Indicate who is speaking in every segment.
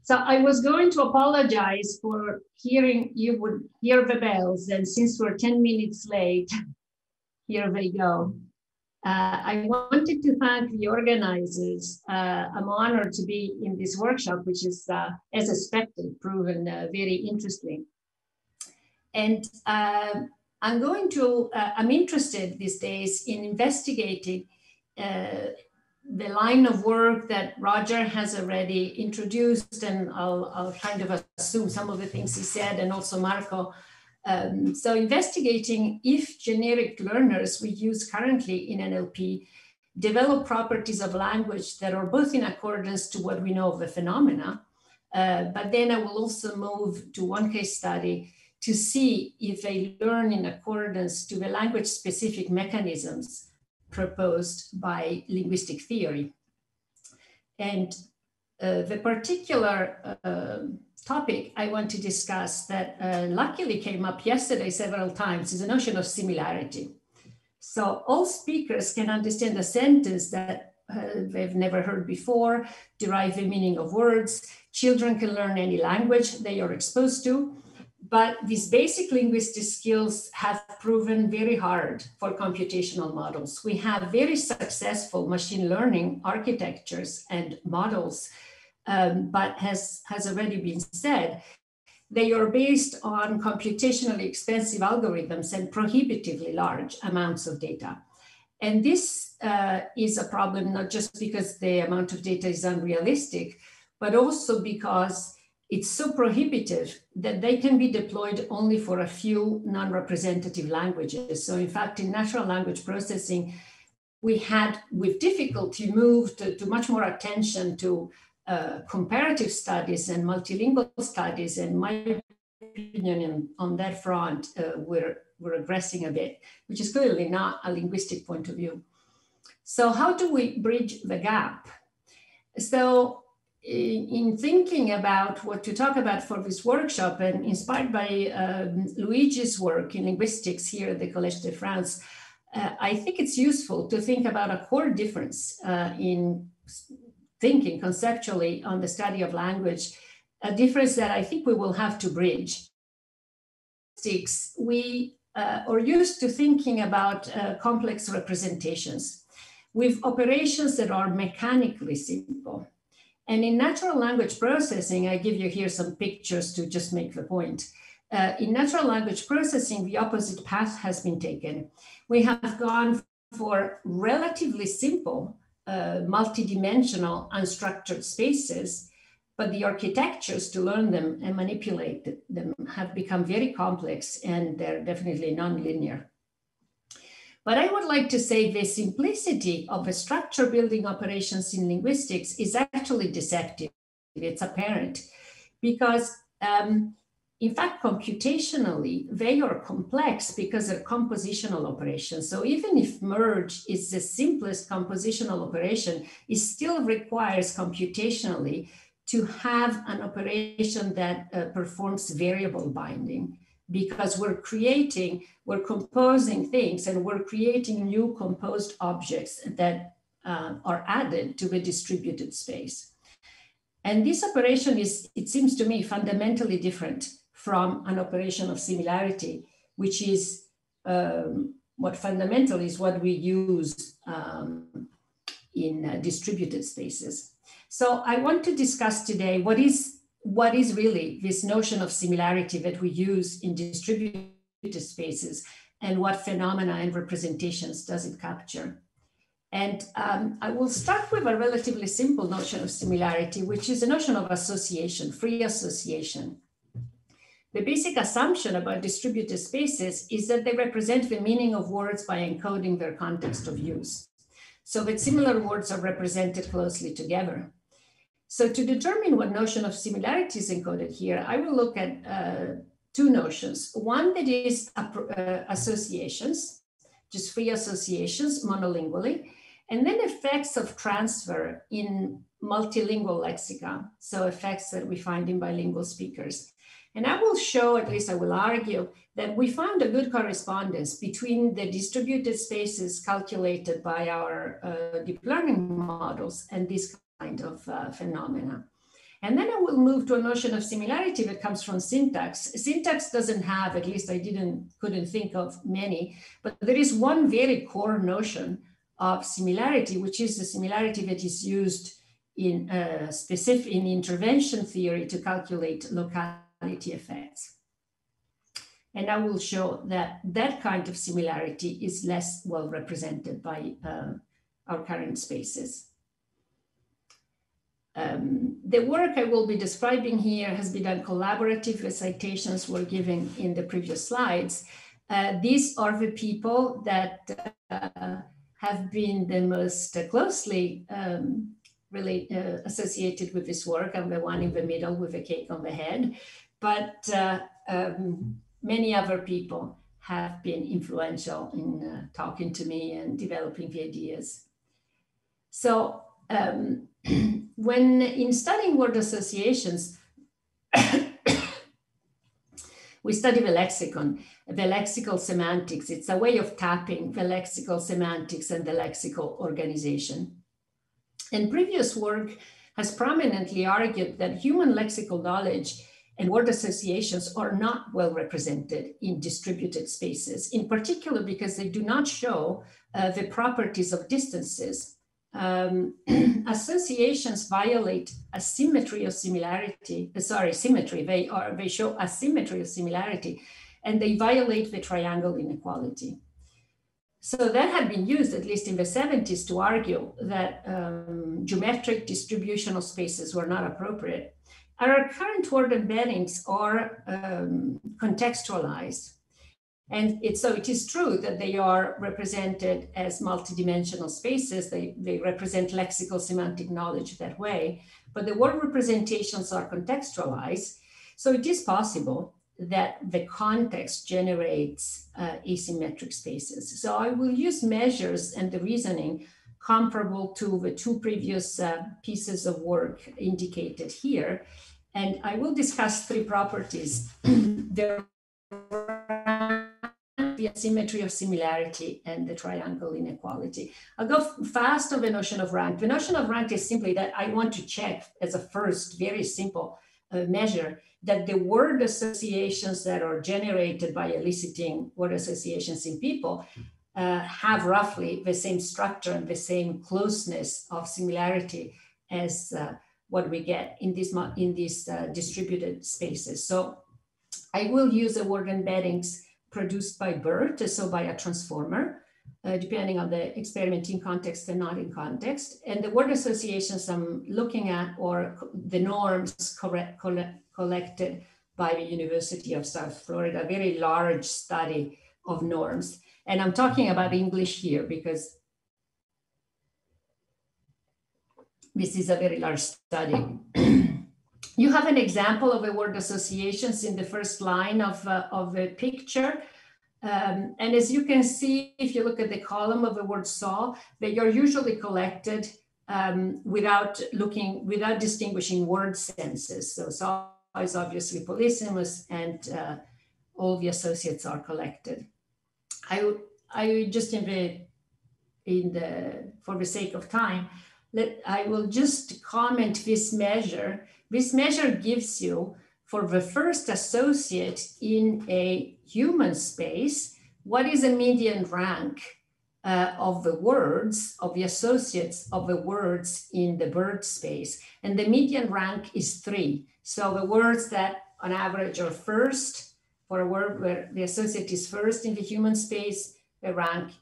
Speaker 1: So I was going to apologize for hearing you would hear the bells, and since we're 10 minutes late, here they go. I wanted to thank the organizers. I'm honored to be in this workshop, which is, as expected, proven very interesting. And I'm interested these days in investigating the line of work that Roger has already introduced, and I'll kind of assume some of the things he said, and also Marco. So investigating if generic learners we use currently in NLP develop properties of language that are both in accordance to what we know of the phenomena, but then I will also move to one case study to see if they learn in accordance to the language-specific mechanisms proposed by linguistic theory. And the particular topic I want to discuss that luckily came up yesterday several times is the notion of similarity. So all speakers can understand a sentence that they've never heard before, derive the meaning of words. Children can learn any language they are exposed to. But these basic linguistic skills have proven very hard for computational models. We have very successful machine learning architectures and models, but as has already been said, they are based on computationally expensive algorithms and prohibitively large amounts of data. And this is a problem, not just because the amount of data is unrealistic, but also because it's so prohibitive that they can be deployed only for a few non-representative languages. So in fact, in natural language processing, we had with difficulty moved to much more attention to comparative studies and multilingual studies. And my opinion on that front, we're regressing a bit, which is clearly not a linguistic point of view. So how do we bridge the gap? So in thinking about what to talk about for this workshop, and inspired by Luigi's work in linguistics here at the Collège de France, I think it's useful to think about a core difference in thinking conceptually on the study of language, a difference that I think we will have to bridge. We are used to thinking about complex representations with operations that are mechanically simple. And in natural language processing, I give you here some pictures to just make the point. In natural language processing, the opposite path has been taken. We have gone for relatively simple, multidimensional, unstructured spaces, but the architectures to learn them and manipulate them have become very complex, and they're definitely nonlinear. But I would like to say the simplicity of the structure building operations in linguistics is actually deceptive. It's apparent because, in fact, computationally, they are complex because they're compositional operations. So even if merge is the simplest compositional operation, it still requires computationally to have an operation that performs variable binding, because we're composing things, and we're creating new composed objects that are added to the distributed space. And this operation is, it seems to me, fundamentally different from an operation of similarity, which is what fundamentally is what we use in distributed spaces. So I want to discuss today what is really this notion of similarity that we use in distributed spaces, and what phenomena and representations does it capture. And I will start with a relatively simple notion of similarity, which is a notion of association, free association. The basic assumption about distributed spaces is that they represent the meaning of words by encoding their context of use, so that similar words are represented closely together. So to determine what notion of similarity is encoded here, I will look at two notions. One that is associations, just free associations monolingually, and then effects of transfer in multilingual lexica, so effects that we find in bilingual speakers. And I will show, at least I will argue, that we found a good correspondence between the distributed spaces calculated by our deep learning models and this kind of phenomena. And then I will move to a notion of similarity that comes from syntax. Syntax doesn't have, at least I couldn't think of many, but there is one very core notion of similarity, which is the similarity that is used in intervention theory to calculate locality effects. And I will show that that kind of similarity is less well represented by our current spaces. The work I will be describing here has been done collaborative. The citations were given in the previous slides. These are the people that have been the most closely associated with this work. I'm the one in the middle with a cake on the head, but many other people have been influential in talking to me and developing the ideas. So when in studying word associations, we study the lexicon, the lexical semantics. It's a way of tapping the lexical semantics and the lexical organization. And previous work has prominently argued that human lexical knowledge and word associations are not well represented in distributed spaces, in particular because they do not show the properties of distances. Associations violate asymmetry of similarity, symmetry. They show asymmetry of similarity, and they violate the triangle inequality. So that had been used, at least in the 70s, to argue that geometric distributional spaces were not appropriate. Our current word embeddings are contextualized. And so it is true that they are represented as multidimensional spaces. They represent lexical semantic knowledge that way, but the word representations are contextualized. So it is possible that the context generates asymmetric spaces. So I will use measures and the reasoning comparable to the two previous pieces of work indicated here. And I will discuss three properties. The asymmetry of similarity and the triangle inequality. I'll go fast on the notion of rank. The notion of rank is simply that I want to check as a first very simple measure that the word associations that are generated by eliciting word associations in people have roughly the same structure and the same closeness of similarity as what we get in these distributed spaces. So I will use the word embeddings produced by BERT, so by a transformer, depending on the experiment in context and not in context. And the word associations I'm looking at are the norms collected by the University of South Florida, a very large study of norms. And I'm talking about English here because this is a very large study. You have an example of the word associations in the first line of the picture. And as you can see, if you look at the column of the word saw, they are usually collected without distinguishing word senses. So saw is obviously polysemous and all the associates are collected. I just for the sake of time, I will just comment this measure. This measure gives you, for the first associate in a human space, what is a median rank of the words, of the associates of the words in the BERT space. And the median rank is 3. So the words that on average are first, for a word where the associate is first in the human space, the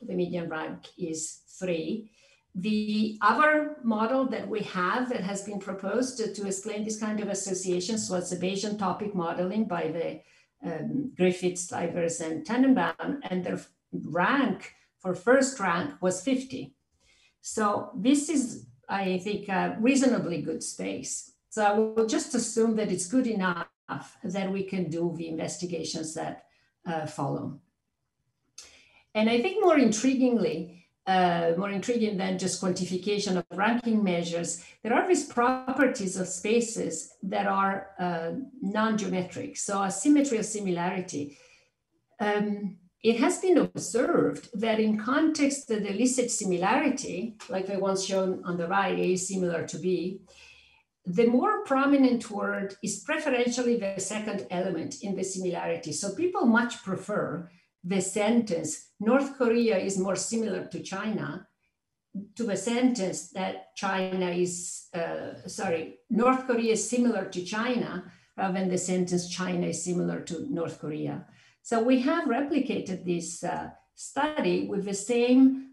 Speaker 1: median rank is 3. The other model that we have that has been proposed to explain this kind of associations was the Bayesian topic modeling by the Griffiths, Stivers, and Tannenbaum, and their rank for first rank was 50. So this is, I think, a reasonably good space. So I will just assume that it's good enough that we can do the investigations that follow. And I think more intriguing than just quantification of ranking measures, there are these properties of spaces that are non-geometric. So asymmetry of similarity. It has been observed that in context that elicit similarity, like the ones shown on the right, A is similar to B, the more prominent word is preferentially the second element in the similarity. So people much prefer the sentence, North Korea is more similar to China, to the sentence that North Korea is similar to China, rather than the sentence China is similar to North Korea. So we have replicated this study with the same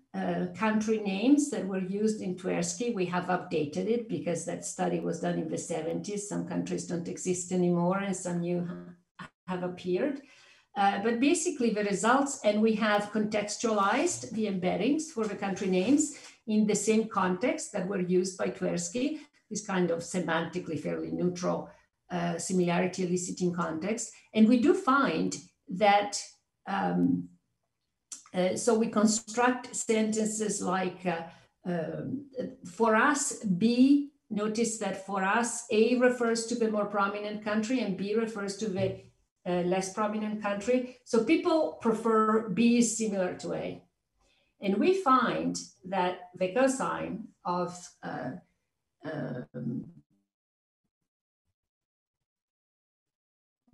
Speaker 1: country names that were used in Tversky. We have updated it because that study was done in the 70s. Some countries don't exist anymore and some new have appeared. But basically the results, and we have contextualized the embeddings for the country names in the same context that were used by Tversky, this kind of semantically fairly neutral similarity eliciting context. And we do find that so we construct sentences like, for us, B, notice that for us, A refers to the more prominent country and B refers to the less prominent country. So people prefer B is similar to A. And we find that the cosine of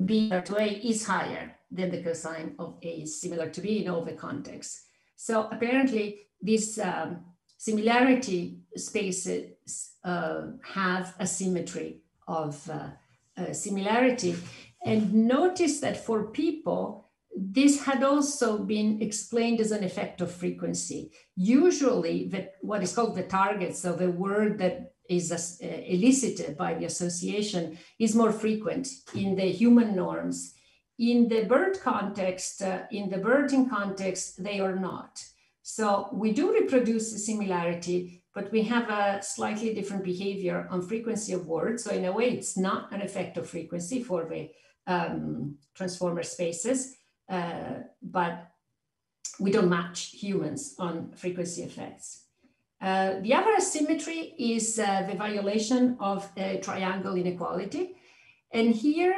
Speaker 1: B to A is higher than the cosine of A is similar to B in all the contexts. So apparently these similarity spaces have a symmetry of similarity. And notice that for people, this had also been explained as an effect of frequency. Usually what is called the target, so the word that is elicited by the association, is more frequent in the human norms. In the bird context, in the birding context, they are not. So we do reproduce the similarity, but we have a slightly different behavior on frequency of words. So in a way, it's not an effect of frequency for the transformer spaces, but we don't match humans on frequency effects. The other asymmetry is the violation of a triangle inequality. And here,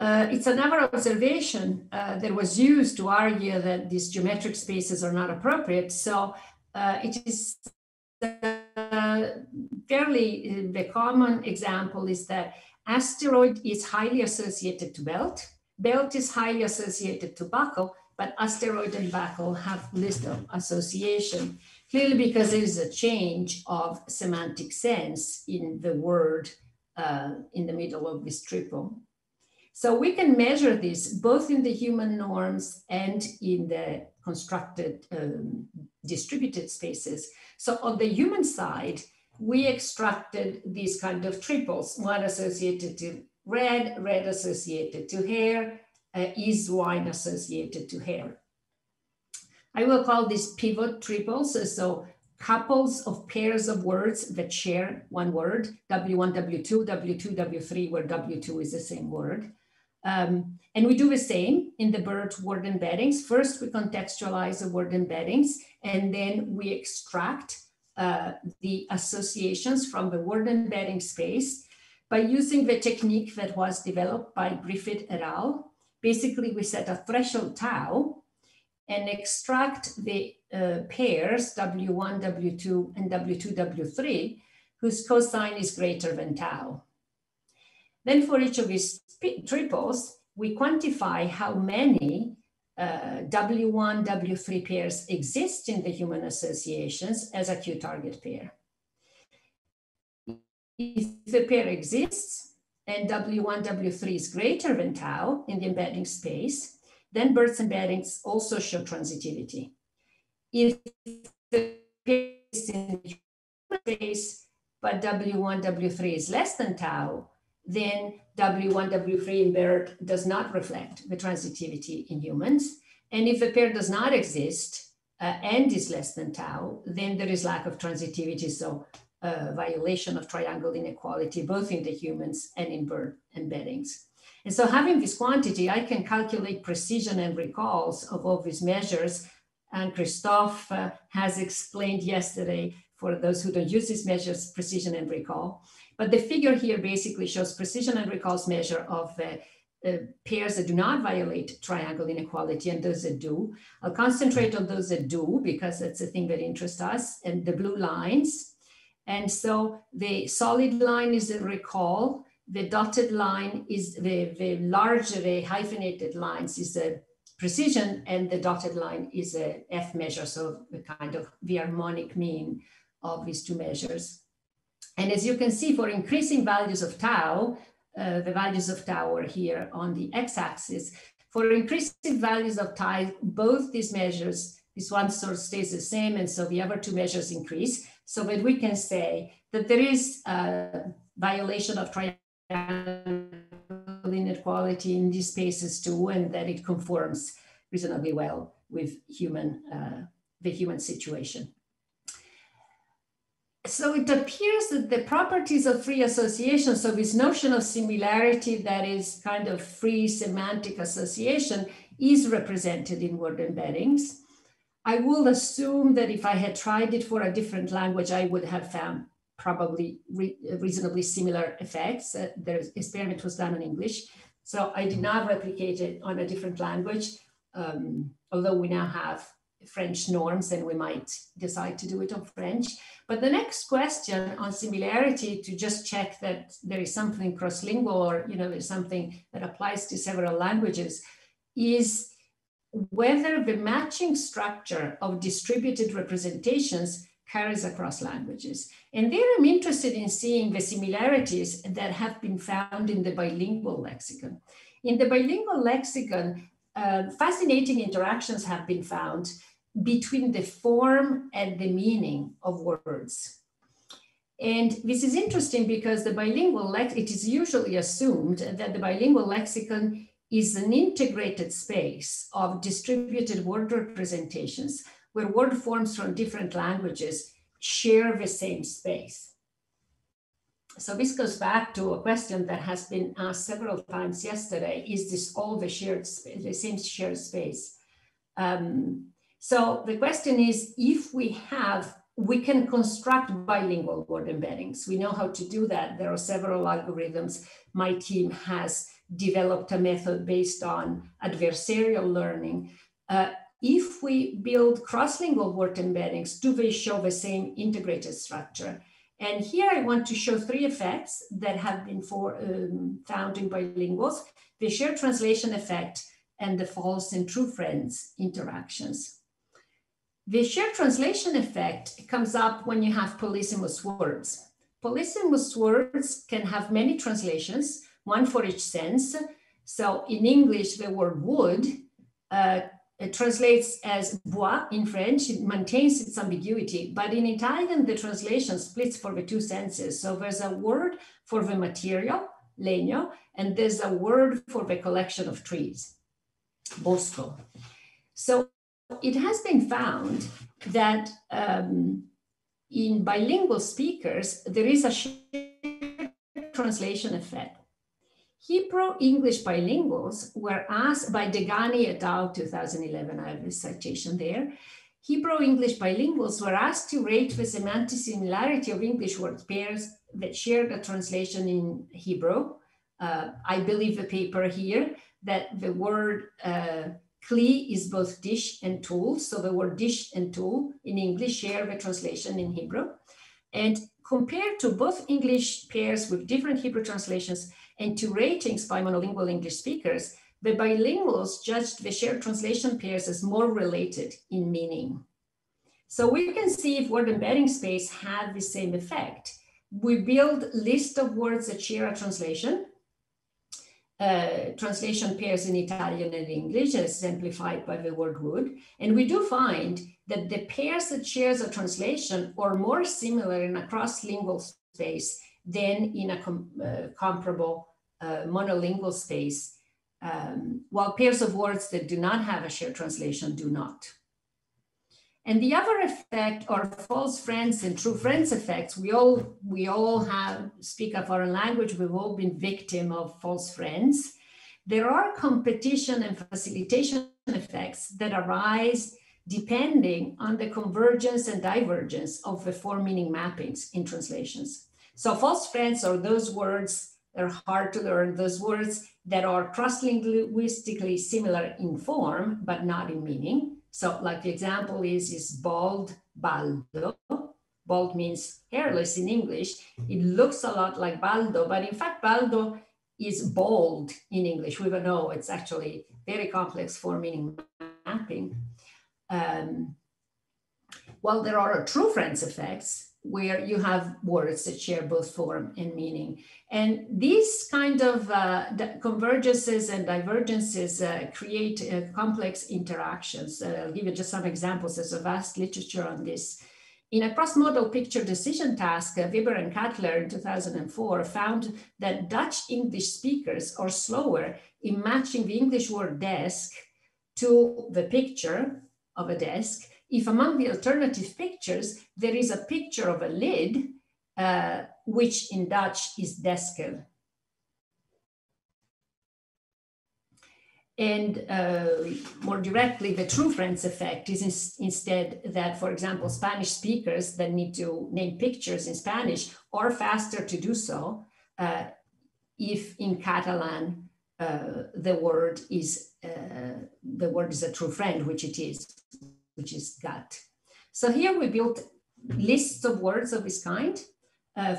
Speaker 1: it's another observation that was used to argue that these geometric spaces are not appropriate. So it is fairly, the common example is that asteroid is highly associated to belt. Belt is highly associated to buckle, but asteroid and buckle have little association. Clearly because there is a change of semantic sense in the word in the middle of this triple. So we can measure this both in the human norms and in the constructed distributed spaces. So on the human side, we extracted these kind of triples, one associated to red, red associated to hair, is wine associated to hair. I will call these pivot triples, so couples of pairs of words that share one word, W1, W2, W2, W3, where W2 is the same word. And we do the same in the bird word embeddings. First, we contextualize the word embeddings, and then we extract the associations from the word embedding space by using the technique that was developed by Griffith et al. Basically, we set a threshold tau and extract the pairs W1, W2, and W2, W3, whose cosine is greater than tau. Then for each of these triples, we quantify how many W1, W3 pairs exist in the human associations as a Q-target pair. If the pair exists and W1, W3 is greater than tau in the embedding space, then Bird's embeddings also show transitivity. If the pair is in the human space, but W1, W3 is less than tau, then W1, W3 in bird does not reflect the transitivity in humans. And if the pair does not exist and is less than tau, then there is lack of transitivity, so violation of triangle inequality, both in the humans and in bird embeddings. And so having this quantity, I can calculate precision and recalls of all these measures. And Christophe has explained yesterday, for those who don't use these measures, precision and recall. But the figure here basically shows precision and recalls measure of pairs that do not violate triangle inequality and those that do. I'll concentrate on those that do, because that's the thing that interests us, and the blue lines. And so the solid line is the recall, the dotted line is the larger, the hyphenated lines is the precision, and the dotted line is a F measure, so the kind of the harmonic mean of these two measures. And as you can see, for increasing values of tau, the values of tau are here on the x-axis. For increasing values of tau, both these measures, this one sort of stays the same, and so the other two measures increase, so that we can say that there is a violation of triangle inequality in these spaces too, and that it conforms reasonably well with the human situation. So it appears that the properties of free association, so this notion of similarity that is kind of free semantic association, is represented in word embeddings. I will assume that if I had tried it for a different language, I would have found probably reasonably similar effects. The experiment was done in English, so I did not replicate it on a different language, although we now have French norms and we might decide to do it on French. But the next question on similarity, to just check that there is something cross-lingual or there's something that applies to several languages, is whether the matching structure of distributed representations carries across languages. And there I'm interested in seeing the similarities that have been found in the bilingual lexicon. In the bilingual lexicon, fascinating interactions have been found between the form and the meaning of words. And this is interesting because the bilingual it is usually assumed that the bilingual lexicon is an integrated space of distributed word representations where word forms from different languages share the same space. So this goes back to a question that has been asked several times yesterday: is this all the shared space, the same shared space? So the question is, if we can construct bilingual word embeddings. We know how to do that. There are several algorithms. My team has developed a method based on adversarial learning. If we build cross-lingual word embeddings, do they show the same integrated structure? And here I want to show three effects that have been found in bilinguals: the shared translation effect and the false and true friends interactions. The shared translation effect comes up when you have polysemous words. Polysemous words can have many translations, one for each sense. So in English, the word wood it translates as bois in French. It maintains its ambiguity, but in Italian, the translation splits for the two senses. So there's a word for the material, legno, and there's a word for the collection of trees, bosco. So it has been found that in bilingual speakers, there is a shared translation effect. Hebrew-English bilinguals were asked by Dehaene et al. 2011, I have a citation there. Hebrew-English bilinguals were asked to rate the semantic similarity of English word pairs that shared a translation in Hebrew. I believe the paper here that the word kli is both dish and tool. So the word dish and tool in English share the translation in Hebrew. And compared to both English pairs with different Hebrew translations and to ratings by monolingual English speakers, the bilinguals judged the shared translation pairs as more related in meaning. So we can see if word embedding space had the same effect. We build list of words that share a translation, translation pairs in Italian and English, as exemplified by the word wood. And we do find that the pairs that shares a translation are more similar in a cross-lingual space than in a comparable monolingual space, while pairs of words that do not have a shared translation do not. And the other effect are false friends and true friends effects. We all speak a foreign language. We've all been victim of false friends. There are competition and facilitation effects that arise depending on the convergence and divergence of the four meaning mappings in translations. So false friends are those words that are hard to learn, those words that are cross-linguistically similar in form, but not in meaning. So like the example is bald, baldo, bald means hairless in English. It looks a lot like baldo, but in fact, baldo is bald in English. We don't know, it's actually very complex form meaning mapping. Well, there are true friends effects where you have words that share both form and meaning. And these kind of convergences and divergences create complex interactions. I'll give you just some examples. There's a vast literature on this. In a cross-modal picture decision task, Weber and Cutler in 2004 found that Dutch English speakers are slower in matching the English word desk to the picture of a desk if among the alternative pictures, there is a picture of a lid, which in Dutch is deskel. And more directly, the true friends effect is instead that, for example, Spanish speakers that need to name pictures in Spanish are faster to do so if in Catalan the word is a true friend, which it is, which is gat. So here we built lists of words of this kind.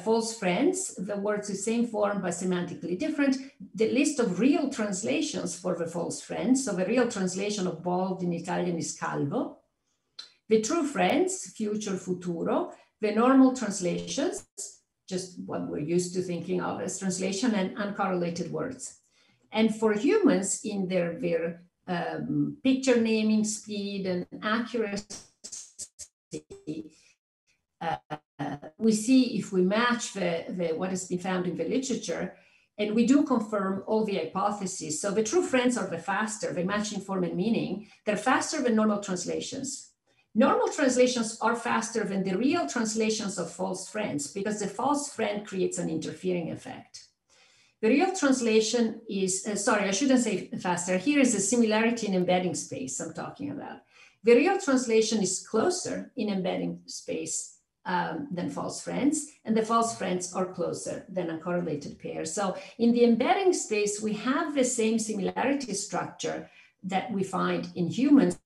Speaker 1: False friends, the words the same form but semantically different. The list of real translations for the false friends. So the real translation of bald in Italian is calvo. The true friends, future, futuro. The normal translations, just what we're used to thinking of as translation, and uncorrelated words. And for humans in their picture naming speed and accuracy, we see if we match what has been found in the literature, and we do confirm all the hypotheses. So the true friends are the faster, the matching form and meaning. They're faster than normal translations. Normal translations are faster than the real translations of false friends because the false friend creates an interfering effect. The real translation is, sorry, I shouldn't say faster. Here is the similarity in embedding space I'm talking about. The real translation is closer in embedding space than false friends, and the false friends are closer than uncorrelated pairs. So in the embedding space, we have the same similarity structure that we find in humans,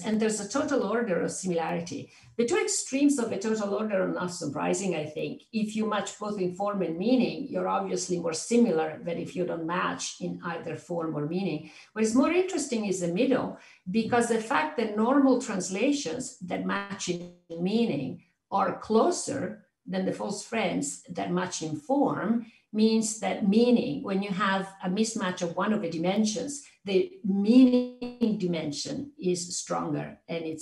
Speaker 1: and there's a total order of similarity. The two extremes of the total order are not surprising, I think. If you match both in form and meaning, you're obviously more similar than if you don't match in either form or meaning. What is more interesting is the middle, because the fact that normal translations that match in meaning are closer than the false friends that match in form means that meaning, when you have a mismatch of one of the dimensions, the meaning dimension is stronger, and it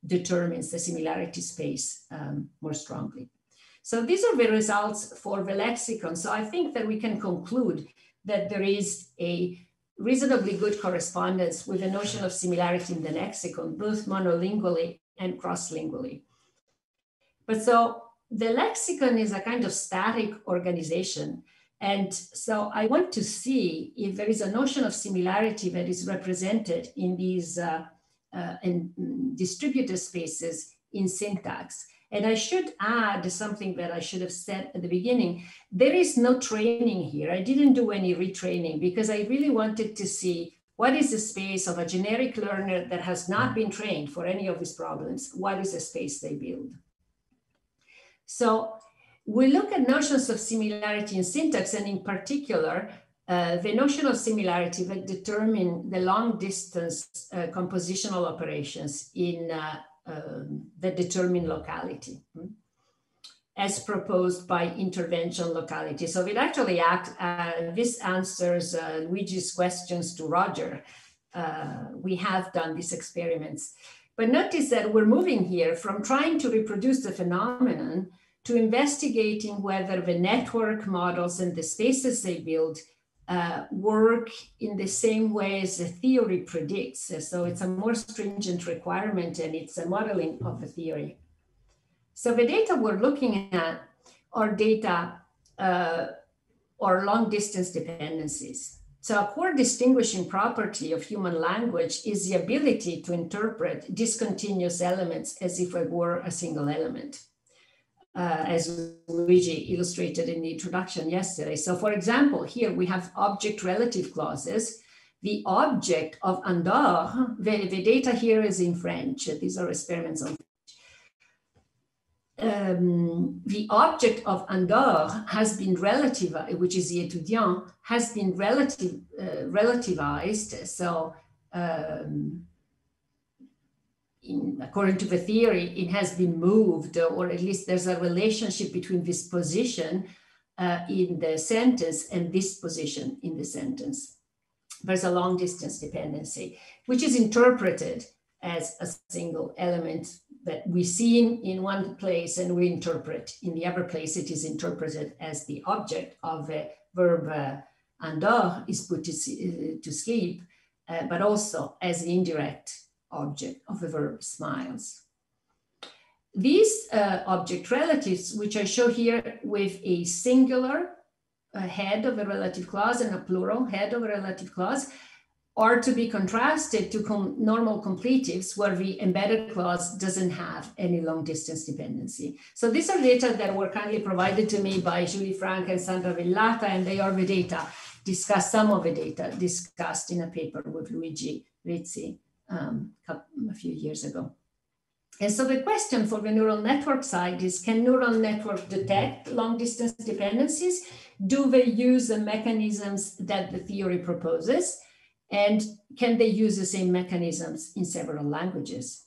Speaker 1: determines the similarity space more strongly. So these are the results for the lexicon. So I think that we can conclude that there is a reasonably good correspondence with the notion of similarity in the lexicon, both monolingually and cross-lingually. But so the lexicon is a kind of static organization. And so I want to see if there is a notion of similarity that is represented in these distributed spaces in syntax. And I should add something that I should have said at the beginning. There is no training here. I didn't do any retraining because I really wanted to see what is the space of a generic learner that has not been trained for any of these problems. What is the space they build? So we look at notions of similarity in syntax, and in particular, the notion of similarity that determine the long distance compositional operations in that determine locality, as proposed by intervention locality. So it actually this answers Luigi's questions to Roger. We have done these experiments. But notice that we're moving here from trying to reproduce the phenomenon to investigating whether the network models and the spaces they build work in the same way as the theory predicts. So it's a more stringent requirement, and it's a modeling of the theory. So the data we're looking at are data or long distance dependencies. So a core distinguishing property of human language is the ability to interpret discontinuous elements as if it were a single element, as Luigi illustrated in the introduction yesterday. So for example, here we have object relative clauses. The object of Andorre, the data here is in French. These are experiments on French. the object of andor has been relativized, which is the étudiant, has been relativized. So according to the theory, it has been moved, or at least there's a relationship between this position in the sentence and this position in the sentence. There's a long distance dependency, which is interpreted as a single element that we see in one place and we interpret. In the other place, it is interpreted as the object of the verb andor is put to sleep, but also as the indirect object of the verb smiles. These object relatives, which I show here with a singular head of a relative clause and a plural head of a relative clause, are to be contrasted to normal completives where the embedded clause doesn't have any long distance dependency. So these are data that were kindly provided to me by Julie Frank and Sandra Villata, and they are the data discussed, some of the data discussed in a paper with Luigi Rizzi a few years ago. And so the question for the neural network side is, can neural network detect long distance dependencies? Do they use the mechanisms that the theory proposes? And can they use the same mechanisms in several languages?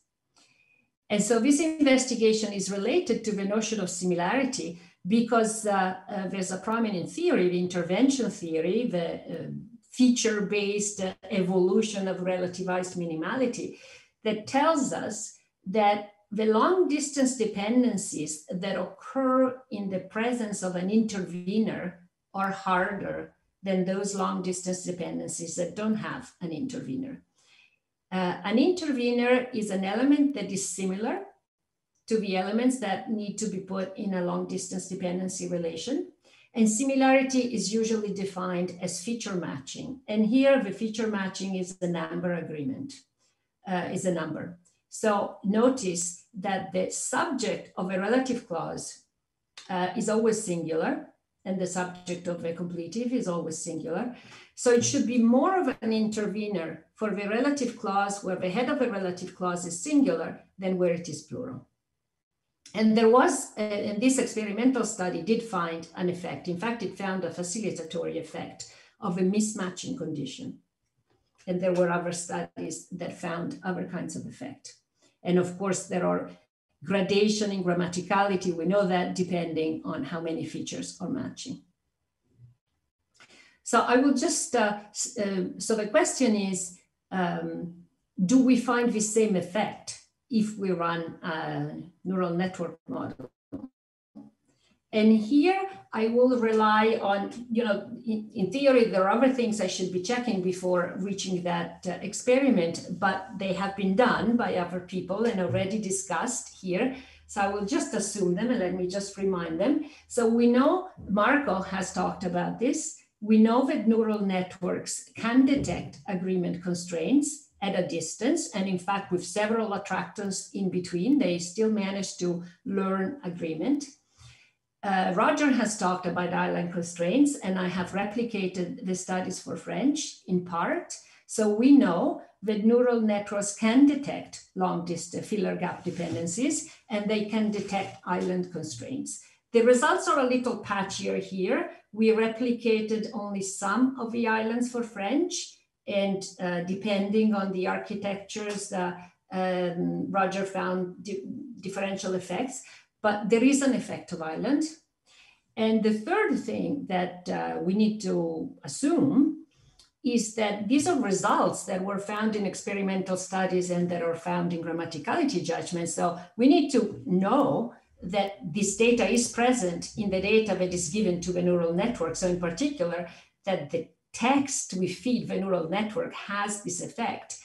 Speaker 1: And so this investigation is related to the notion of similarity because there's a prominent theory, the intervention theory, the feature-based evolution of relativized minimality, that tells us that the long distance dependencies that occur in the presence of an intervener are harder than those long distance dependencies that don't have an intervener. An intervener is an element that is similar to the elements that need to be put in a long distance dependency relation. And similarity is usually defined as feature matching. And here the feature matching is the number agreement, is a number. So notice that the subject of a relative clause is always singular, and the subject of a completive is always singular. So it should be more of an intervener for the relative clause where the head of a relative clause is singular than where it is plural. And there was, and this experimental study did find an effect. In fact, it found a facilitatory effect of a mismatching condition. And there were other studies that found other kinds of effect. And of course, there are gradation in grammaticality. We know that depending on how many features are matching. So I will just, so the question is, do we find the same effect if we run a neural network model? And here I will rely on, in theory, there are other things I should be checking before reaching that experiment, but they have been done by other people and already discussed here. So I will just assume them and let me just remind them. So we know Marco has talked about this. We know that neural networks can detect agreement constraints at a distance. And in fact, with several attractors in between, they still manage to learn agreement. Roger has talked about island constraints, and I have replicated the studies for French in part. So we know that neural networks can detect long distance filler gap dependencies, and they can detect island constraints. The results are a little patchier here. We replicated only some of the islands for French, and depending on the architectures, Roger found differential effects. But there is an effect of island. And the third thing that we need to assume is that these are results that were found in experimental studies and that are found in grammaticality judgments. So we need to know that this data is present in the data that is given to the neural network. So in particular, that the text we feed the neural network has this effect.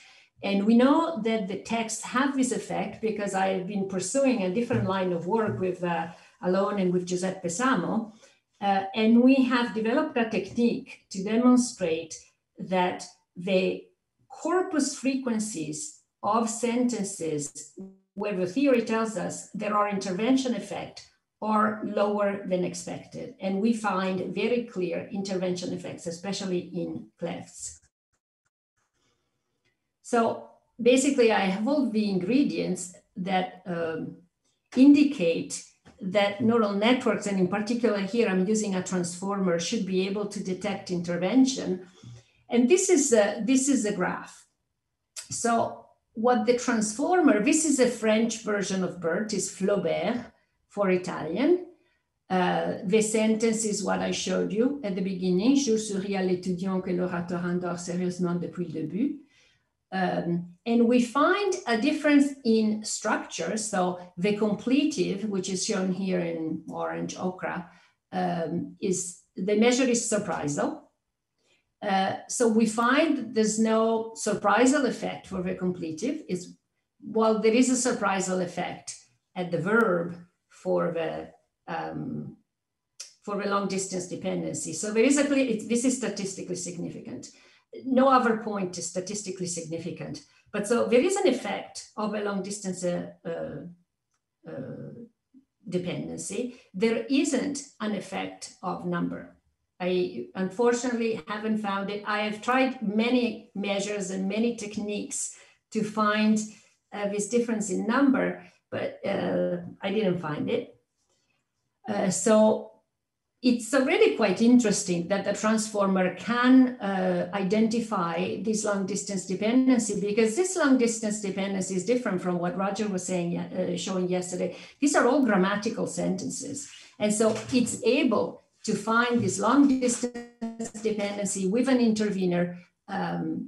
Speaker 1: And we know that the texts have this effect because I've been pursuing a different line of work with Alone and with Giuseppe Samo. And we have developed a technique to demonstrate that the corpus frequencies of sentences where the theory tells us there are intervention effects are lower than expected. And we find very clear intervention effects, especially in clefts. So basically, I have all the ingredients that indicate that neural networks, and in particular here I'm using a transformer, should be able to detect intervention. And this is a graph. So what the transformer, this is a French version of BERT, is Flaubert for Italian. The sentence is what I showed you at the beginning. Je souris à l'étudiant que l'orateur endort sérieusement depuis le début. And we find a difference in structure. So the completive, which is shown here in orange ochre, is the measure is surprisal. So we find there's no surprisal effect for the completive. While there is a surprisal effect at the verb for the long distance dependency. So there is this is statistically significant. No other point is statistically significant, but so there is an effect of a long distance dependency. There isn't an effect of number. I unfortunately haven't found it. I have tried many measures and many techniques to find this difference in number, but I didn't find it. So it's already quite interesting that the transformer can identify this long distance dependency, because this long distance dependency is different from what Roger was saying, showing yesterday. These are all grammatical sentences. And so it's able to find this long distance dependency with an intervener,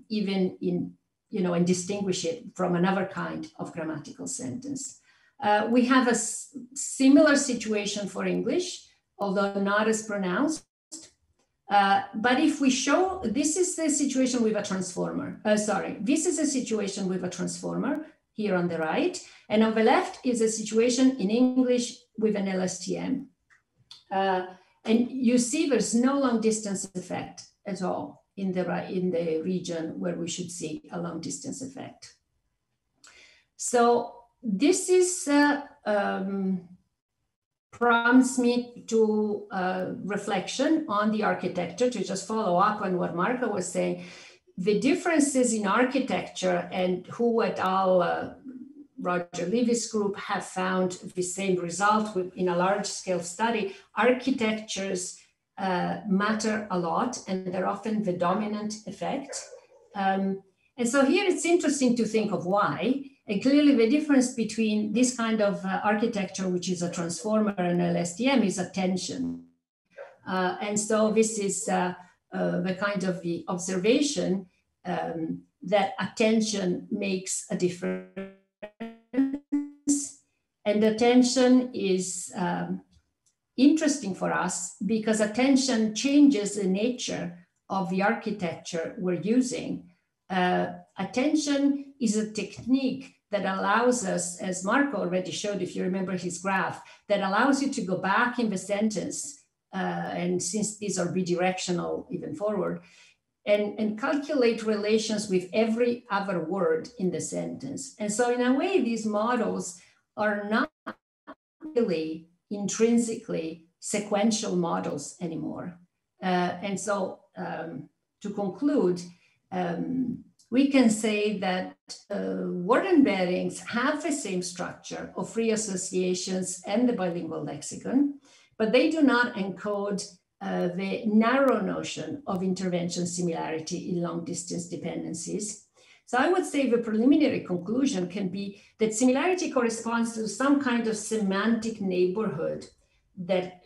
Speaker 1: even in, and distinguish it from another kind of grammatical sentence. We have a similar situation for English, although not as pronounced. But if we show, this is the situation with a transformer. This is a situation with a transformer here on the right. And on the left is a situation in English with an LSTM. And you see there's no long distance effect at all in the region where we should see a long distance effect. So this is prompts me to reflection on the architecture, to just follow up on what Marco was saying. The differences in architecture, and who et al. Roger Levy's group have found the same result in a large scale study. Architectures matter a lot, and they're often the dominant effect. And so here it's interesting to think of why. And clearly the difference between this kind of architecture, which is a transformer, and LSTM, is attention. And so this is the kind of the observation that attention makes a difference. And attention is interesting for us because attention changes the nature of the architecture we're using. Attention is a technique that allows us, as Marco already showed, if you remember his graph, that allows you to go back in the sentence, and since these are bidirectional even forward, and calculate relations with every other word in the sentence. And so in a way, these models are not really intrinsically sequential models anymore. And so to conclude, we can say that word embeddings have the same structure of free associations and the bilingual lexicon, but they do not encode the narrow notion of intervention similarity in long distance dependencies. So I would say the preliminary conclusion can be that similarity corresponds to some kind of semantic neighborhood that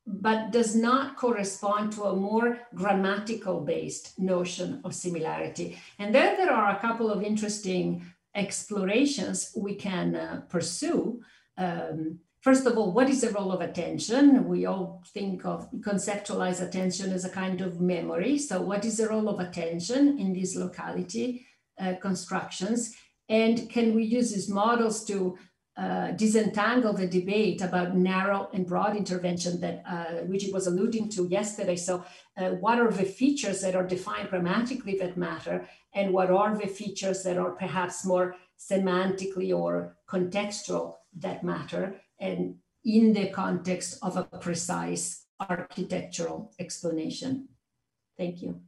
Speaker 1: but does not correspond to a more grammatical based notion of similarity. And then there are a couple of interesting explorations we can pursue. First of all, what is the role of attention? We all conceptualize attention as a kind of memory. So what is the role of attention in these locality constructions? And can we use these models to disentangle the debate about narrow and broad intervention that Luigi was alluding to yesterday? So what are the features that are defined grammatically that matter? And what are the features that are perhaps more semantically or contextual that matter? And in the context of a precise architectural explanation. Thank you.